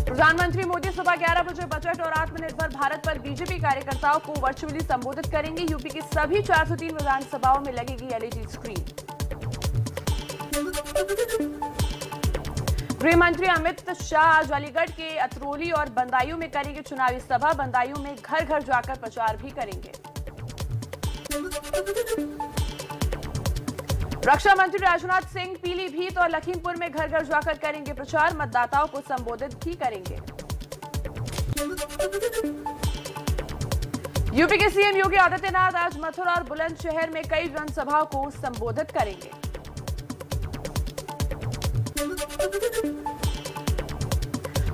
प्रधानमंत्री मोदी सुबह 11 बजे बजट और आत्मनिर्भर भारत पर बीजेपी कार्यकर्ताओं को वर्चुअली संबोधित करेंगे। यूपी की सभी 403 विधानसभाओं में लगेगी एलईडी स्क्रीन। गृह मंत्री अमित शाह आज अलीगढ़ के अतरौली और बदायूं में करेंगे चुनावी सभा। बदायूं में घर घर जाकर प्रचार भी करेंगे। रक्षा मंत्री राजनाथ सिंह पीलीभीत और लखीमपुर में घर घर जाकर करेंगे प्रचार। मतदाताओं को संबोधित भी करेंगे। यूपी के सीएम योगी आदित्यनाथ आज मथुरा और बुलंदशहर में कई जनसभाओं को संबोधित करेंगे।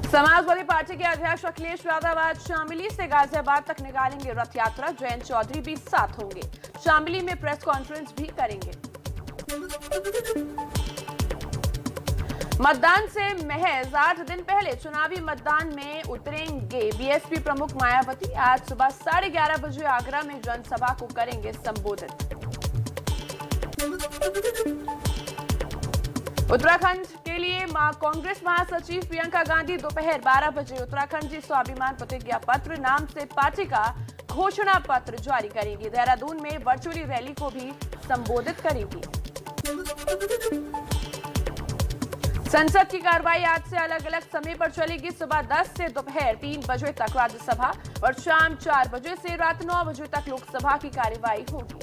समाजवादी पार्टी के अध्यक्ष अखिलेश यादव आज शामली से गाजियाबाद तक निकालेंगे रथ यात्रा। जयंत चौधरी भी साथ होंगे। शामली में प्रेस कॉन्फ्रेंस भी करेंगे। मतदान से महज 8 दिन पहले चुनावी मतदान में उतरेंगे बीएसपी प्रमुख मायावती। आज सुबह 11:30 बजे आगरा में जनसभा को करेंगे संबोधित। उत्तराखंड के लिए कांग्रेस महासचिव प्रियंका गांधी दोपहर 12 बजे उत्तराखंड जी स्वाभिमान प्रतिज्ञा पत्र नाम से पार्टी का घोषणा पत्र जारी करेंगी। देहरादून में वर्चुअली रैली को भी संबोधित करेंगी। संसद की कार्रवाई आज से अलग अलग समय पर चलेगी। सुबह 10 से दोपहर 3 बजे तक राज्यसभा और शाम 4 बजे से रात 9 बजे तक लोकसभा की कार्यवाही होगी।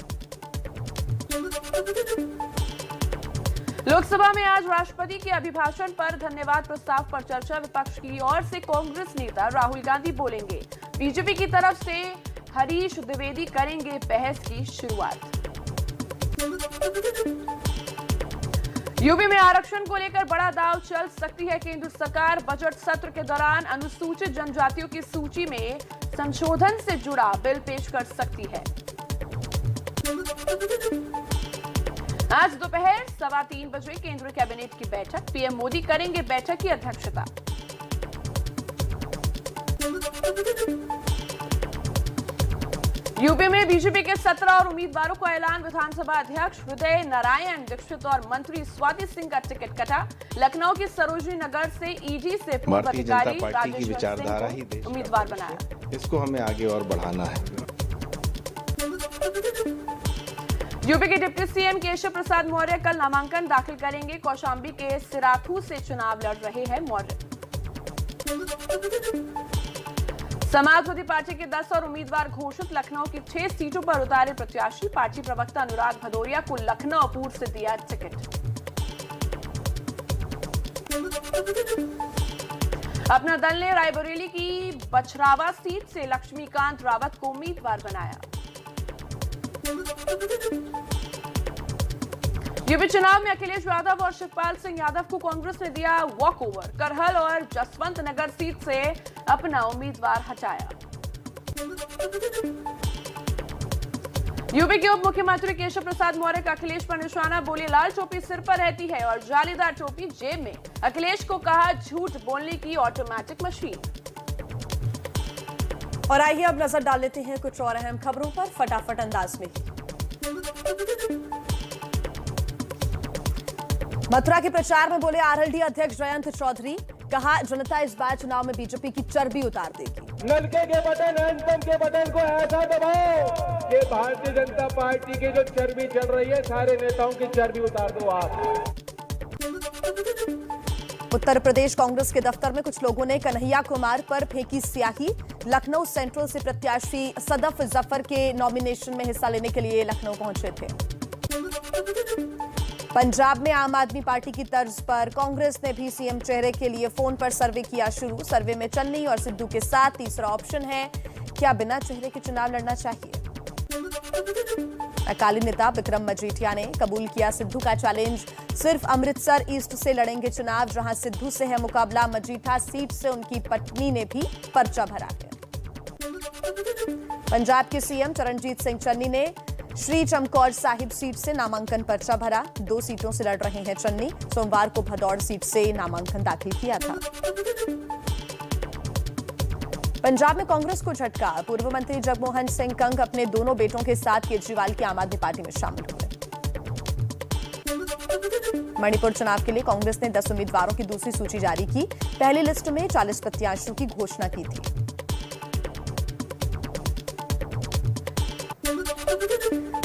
लोकसभा में आज राष्ट्रपति के अभिभाषण पर धन्यवाद प्रस्ताव पर चर्चा। विपक्ष की ओर से कांग्रेस नेता राहुल गांधी बोलेंगे। बीजेपी की तरफ से हरीश द्विवेदी करेंगे बहस की शुरुआत। यूपी में आरक्षण को लेकर बड़ा दांव चल सकती है। केंद्र सरकार बजट सत्र के दौरान अनुसूचित जनजातियों की सूची में संशोधन से जुड़ा बिल पेश कर सकती है। आज दोपहर 3:15 बजे केंद्रीय कैबिनेट की बैठक। पीएम मोदी करेंगे बैठक की अध्यक्षता। यूपी में बीजेपी के 17 और उम्मीदवारों को ऐलान। विधानसभा अध्यक्ष हृदय नारायण दीक्षित और मंत्री स्वाति सिंह का टिकट कटा। लखनऊ के सरोजनी नगर से ईडी से पूर्व अधिकारी राजेश्वर सिंह को उम्मीदवार बनाया। इसको हमें आगे और बढ़ाना है। यूपी के डिप्टी सीएम केशव प्रसाद मौर्य कल नामांकन दाखिल करेंगे। कौशांबी के सिराथू से चुनाव लड़ रहे हैं मौर्य। समाजवादी पार्टी के 10 और उम्मीदवार घोषित। लखनऊ की 6 सीटों पर उतारे प्रत्याशी। पार्टी प्रवक्ता अनुराग भदौरिया को लखनऊ पूर्व से दिया टिकट। अपना दल ने रायबरेली की बछरावा सीट से लक्ष्मीकांत रावत को उम्मीदवार बनाया। यूपी चुनाव में अखिलेश यादव और शिवपाल सिंह यादव को कांग्रेस ने दिया वॉकओवर। करहल और जसवंत नगर सीट से अपना उम्मीदवार हटाया। यूपी के उप मुख्यमंत्री केशव प्रसाद मौर्य का अखिलेश पर निशाना। बोले लाल टोपी सिर पर रहती है और जालीदार टोपी जेब में। अखिलेश को कहा झूठ बोलने की ऑटोमेटिक मशीन। और आइए अब नजर डाल लेते हैं कुछ और अहम खबरों पर फटाफट अंदाज में। मथुरा के प्रचार में बोले आरएलडी अध्यक्ष जयंत चौधरी। कहा जनता इस बार चुनाव में बीजेपी की चर्बी उतार देगी। नलके के बटन हैंडपंप के बटन को ऐसा दबाओ कि भारतीय जनता पार्टी की जो चर्बी चल रही है सारे नेताओं की चर्बी उतार दो आप। उत्तर प्रदेश कांग्रेस के दफ्तर में कुछ लोगों ने कन्हैया कुमार पर फेंकी स्याही। लखनऊ सेंट्रल से प्रत्याशी सदफ जफर के नॉमिनेशन में हिस्सा लेने के लिए लखनऊ पहुंचे थे। पंजाब में आम आदमी पार्टी की तर्ज पर कांग्रेस ने भी सीएम चेहरे के लिए फोन पर सर्वे किया शुरू। सर्वे में चन्नी और सिद्धू के साथ तीसरा ऑप्शन है, क्या बिना चेहरे के चुनाव लड़ना चाहिए। अकाली नेता विक्रम मजीठिया ने कबूल किया सिद्धू का चैलेंज। सिर्फ अमृतसर ईस्ट से लड़ेंगे चुनाव, जहां सिद्धू से है मुकाबला। मजीठा सीट से उनकी पत्नी ने भी पर्चा भरा है। पंजाब के सीएम चरणजीत सिंह चन्नी ने श्री चमकौर साहिब सीट से नामांकन पर्चा भरा। 2 सीटों से लड़ रहे हैं चन्नी। सोमवार को भदौड़ सीट से नामांकन दाखिल किया था। पंजाब में कांग्रेस को झटका। पूर्व मंत्री जगमोहन सिंह कंग अपने दोनों बेटों के साथ केजरीवाल की आम आदमी पार्टी में शामिल हुए। मणिपुर चुनाव के लिए कांग्रेस ने 10 उम्मीदवारों की दूसरी सूची जारी की। पहली लिस्ट में 40 प्रत्याशियों की घोषणा की थी।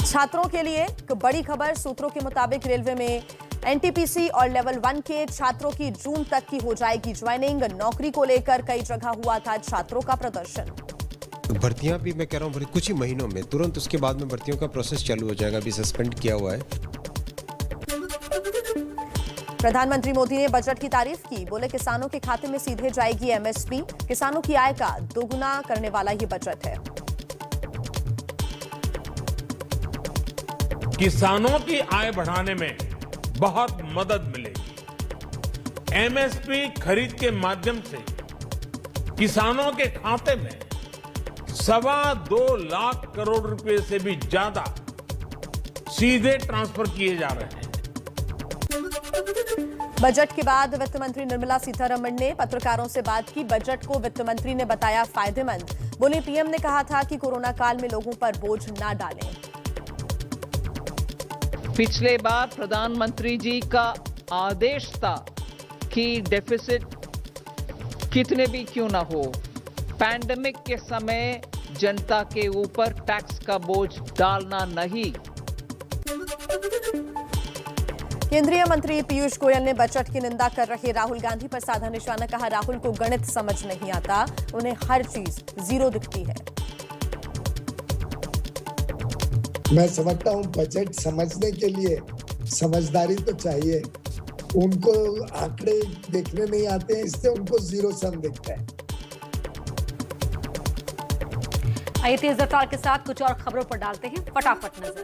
छात्रों के लिए एक बड़ी खबर। सूत्रों के मुताबिक रेलवे में एनटीपीसी और लेवल 1 के छात्रों की जून तक की हो जाएगी ज्वाइनिंग। नौकरी को लेकर कई जगह हुआ था छात्रों का प्रदर्शन। भर्तियां भी मैं कह रहा हूं कुछ ही महीनों में तुरंत उसके बाद में भर्तियों का प्रोसेस चालू हो जाएगा। अभी सस्पेंड किया हुआ है। प्रधानमंत्री मोदी ने बजट की तारीफ की। बोले किसानों के खाते में सीधे जाएगी एमएसपी। किसानों की आय का दोगुना करने वाला ये बजट है। किसानों की आय बढ़ाने में बहुत मदद मिलेगी। एमएसपी खरीद के माध्यम से किसानों के खाते में 2.25 लाख करोड़ रुपए से भी ज्यादा सीधे ट्रांसफर किए जा रहे हैं। बजट के बाद वित्त मंत्री निर्मला सीतारमण ने पत्रकारों से बात की। बजट को वित्त मंत्री ने बताया फायदेमंद। बोले पीएम ने कहा था कि कोरोना काल में लोगों पर बोझ ना डालें। पिछले बार प्रधानमंत्री जी का आदेश था कि डेफिसिट कितने भी क्यों ना हो, पैंडेमिक के समय जनता के ऊपर टैक्स का बोझ डालना नहीं। केंद्रीय मंत्री पीयूष गोयल ने बजट की निंदा कर रहे राहुल गांधी पर साधा निशाना। कहा राहुल को गणित समझ नहीं आता, उन्हें हर चीज जीरो दिखती है। मैं समझता हूं बजट समझने के लिए समझदारी तो चाहिए। उनको आंकड़े देखने नहीं आते हैं, इससे उनको जीरो सम दिखता है। आइए तेज रफ्तार के साथ कुछ और खबरों पर डालते हैं फटाफट नजर।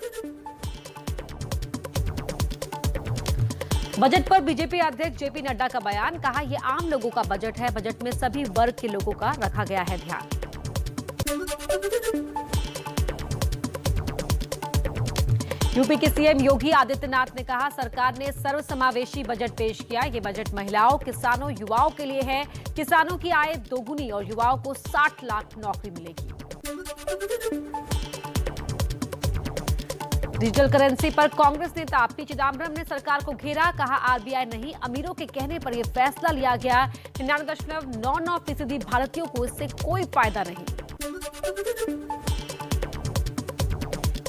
बजट पर बीजेपी अध्यक्ष जेपी नड्डा का बयान। कहा यह आम लोगों का बजट है। बजट में सभी वर्ग के लोगों का रखा गया है ध्यान। यूपी के सीएम योगी आदित्यनाथ ने कहा सरकार ने सर्वसमावेशी बजट पेश किया। ये बजट महिलाओं, किसानों, युवाओं के लिए है। किसानों की आय दोगुनी और युवाओं को 60 लाख नौकरी मिलेगी। डिजिटल करेंसी पर कांग्रेस नेता पी चिदंबरम ने सरकार को घेरा। कहा आरबीआई नहीं, अमीरों के कहने पर यह फैसला लिया गया। 99.99% भारतीयों को इससे कोई फायदा नहीं।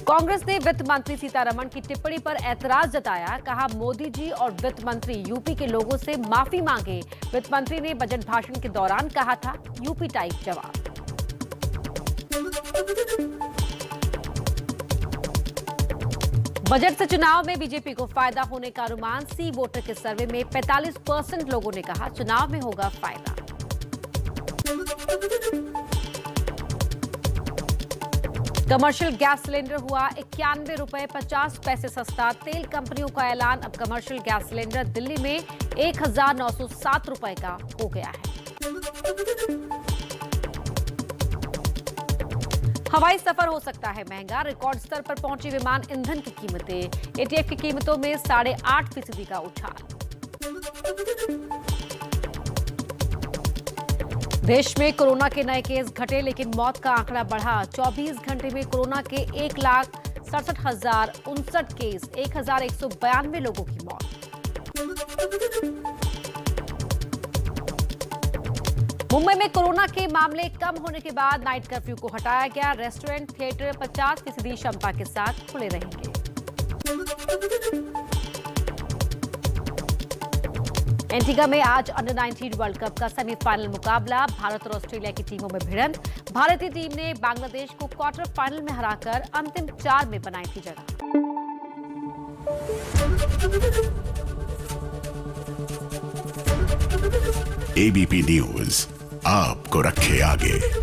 कांग्रेस ने वित्त मंत्री सीतारमण की टिप्पणी पर ऐतराज जताया। कहा मोदी जी और वित्त मंत्री यूपी के लोगों से माफी मांगे। वित्त मंत्री ने बजट भाषण के दौरान कहा था यूपी टाइप जवाब। बजट से चुनाव में बीजेपी को फायदा होने का अनुमान। सी वोटर के सर्वे में 45% लोगों ने कहा चुनाव में होगा फायदा। कमर्शियल गैस सिलेंडर हुआ 91 रुपए 50 पैसे सस्ता। तेल कंपनियों का ऐलान। अब कमर्शियल गैस सिलेंडर दिल्ली में 1907 रुपए का हो गया है। हवाई सफर हो सकता है महंगा। रिकॉर्ड स्तर पर पहुंची विमान ईंधन की कीमतें। एटीएफ की कीमतों में 8.5% का उछाल। देश में कोरोना के नए केस घटे लेकिन मौत का आंकड़ा बढ़ा। 24 घंटे में कोरोना के 1,67,059 केस, 1,192 लोगों की मौत। मुंबई में कोरोना के मामले कम होने के बाद नाइट कर्फ्यू को हटाया गया। रेस्टोरेंट, थिएटर 50% क्षमता के साथ खुले रहेंगे। एंटीगा में आज अंडर 19 वर्ल्ड कप का सेमीफाइनल मुकाबला। भारत और ऑस्ट्रेलिया की टीमों में भिड़ंत। भारतीय टीम ने बांग्लादेश को क्वार्टर फाइनल में हराकर अंतिम 4 में बनाई थी जगह। एबीपी न्यूज आपको रखे आगे।